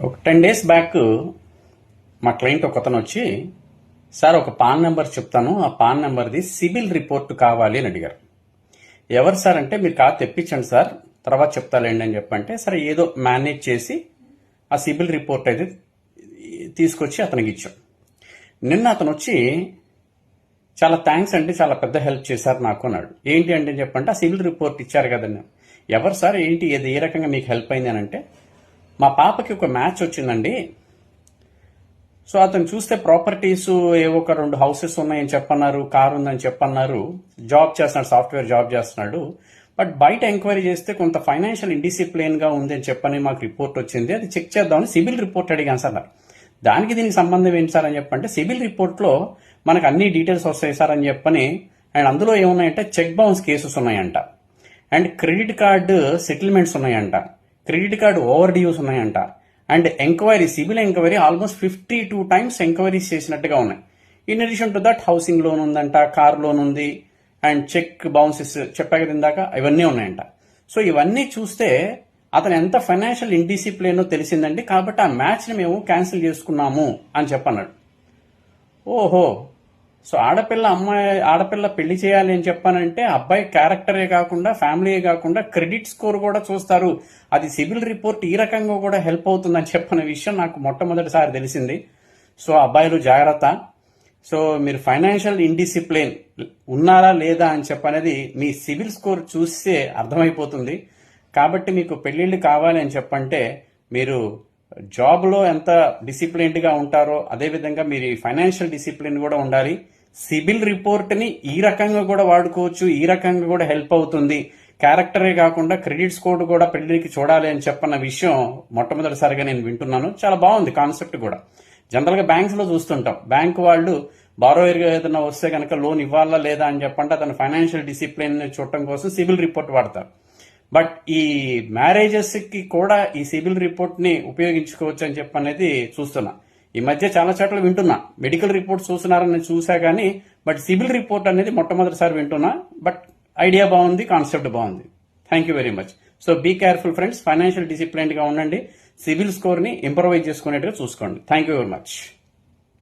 ఒక 10 days back మా client ఒకతను వచ్చి, సార్ ఒక పాన్ నెంబర్ చెప్తాను, ఆ పాన్ నెంబర్ది సిబిల్ రిపోర్ట్ కావాలి అని అడిగారు. ఎవరు సార్ అంటే, మీరు కాదు తెప్పించండి సార్, తర్వాత చెప్తాలేండి అని చెప్పంటే, సరే ఏదో మేనేజ్ చేసి ఆ సిబిల్ రిపోర్ట్ అయితే తీసుకొచ్చి అతనికి ఇచ్చాం. నిన్న అతను వచ్చి, చాలా థ్యాంక్స్ అండి, చాలా పెద్ద హెల్ప్ చేశారు నాకు అన్నాడు. ఏంటి అంటే చెప్పంటే, ఆ సిబిల్ రిపోర్ట్ ఇచ్చారు కదండి. ఎవరు సార్, ఏంటి, ఏ రకంగా మీకు హెల్ప్ అయింది అని అంటే, మా పాపకి ఒక మ్యాచ్ వచ్చిందండి. సో అతను చూస్తే ప్రాపర్టీస్ ఏవో ఒక 2 హౌసెస్ ఉన్నాయని చెప్పన్నారు, కారు ఉందని చెప్పన్నారు, జాబ్ చేస్తున్నాడు, సాఫ్ట్వేర్ జాబ్ చేస్తున్నాడు. బట్ బయట ఎంక్వైరీ చేస్తే కొంత ఫైనాన్షియల్ ఇండిసిప్లిన్ గా ఉంది అని చెప్పని మాకు రిపోర్ట్ వచ్చింది, అది చెక్ చేద్దామని సిబిల్ రిపోర్ట్ అడిగాను సార్. దానికి దీనికి సంబంధం ఏంటి సార్ అని చెప్పంటే, సిబిల్ రిపోర్ట్ లో మనకు అన్ని డీటెయిల్స్ వస్తాయి సార్ అని చెప్పని, అండ్ అందులో ఏమున్నాయంటే చెక్ బౌన్స్ కేసెస్ ఉన్నాయంట, అండ్ క్రెడిట్ కార్డు సెటిల్మెంట్స్ ఉన్నాయంట, క్రెడిట్ కార్డు ఓవర్ డ్యూస్ ఉన్నాయంట, and enquiry, CIBIL enquiry almost 52 times enquiries చేసినట్టుగా ఉన్నాయి. In addition to that housing loan ఉందంట, కార్ లోన్ ఉంది, అండ్ చెక్ బౌన్సెస్ చెప్పా కదా ఇందాక, ఇవన్నీ ఉన్నాయంట. సో ఇవన్నీ చూస్తే అతను ఎంత ఫైనాన్షియల్ ఇండిసిప్లిన్ తెలిసిందండి, కాబట్టి ఆ మ్యాచ్ ని మేము క్యాన్సిల్ చేసుకున్నాము అని చెప్పన్నాడు. ఓహో, సో ఆడపిల్ల పెళ్లి చేయాలి అని చెప్పానంటే అబ్బాయి క్యారెక్టరే కాకుండా, ఫ్యామిలీయే కాకుండా క్రెడిట్ స్కోర్ కూడా చూస్తారు, అది సిబిల్ రిపోర్ట్ ఈ రకంగా కూడా హెల్ప్ అవుతుందని చెప్పిన విషయం నాకు మొట్టమొదటిసారి తెలిసింది. సో అబ్బాయిలు జాగ్రత్త. సో మీరు ఫైనాన్షియల్ ఇండిసిప్లిన్ ఉన్నారా లేదా అని చెప్పనేది మీ సిబిల్ స్కోర్ చూస్తే అర్థమైపోతుంది. కాబట్టి మీకు పెళ్లిళ్ళు కావాలి అని చెప్పంటే, మీరు జాబ్లో ఎంత డిసిప్లిన్డ్ గా ఉంటారో అదేవిధంగా మీరు ఫైనాన్షియల్ డిసిప్లిన్ కూడా ఉండాలి. సిబిల్ రిపోర్ట్ ని ఈ రకంగా కూడా వాడుకోవచ్చు, ఈ రకంగా కూడా హెల్ప్ అవుతుంది. క్యారెక్టరే కాకుండా క్రెడిట్ స్కోర్ కూడా పెళ్లికి చూడాలి అని చెప్పన్న విషయం మొట్టమొదటిసారిగా నేను వింటున్నాను. చాలా బాగుంది కాన్సెప్ట్ కూడా. జనరల్ గా బ్యాంక్స్ లో చూస్తుంటాం, బ్యాంక్ వాళ్ళు బారోయర్ గా ఏదైనా వస్తే కనుక లోన్ ఇవ్వాలా లేదా అని చెప్పంటే అతను ఫైనాన్షియల్ డిసిప్లిన్ చూడటం కోసం సిబిల్ రిపోర్ట్ వాడతారు. బట్ ఈ మ్యారేజెస్ కి కూడా ఈ సిబిల్ రిపోర్ట్ ని ఉపయోగించుకోవచ్చు అని చెప్పనేది చూస్తున్నా. ఈ మధ్య చాలా చోట్ల వింటున్నా, మెడికల్ రిపోర్ట్ చూస్తున్నారని చూసా కానీ, బట్ సిబిల్ రిపోర్ట్ అనేది మొట్టమొదటిసారి వింటున్నా. బట్ ఐడియా బాగుంది, కాన్సెప్ట్ బాగుంది. Thank you very much. So be careful friends, financial discipline గా ఉండండి, సిబిల్ స్కోర్ ని ఇంప్రూవైజ్ చేసుకునేట్టుగా చూసుకోండి. Thank you very much.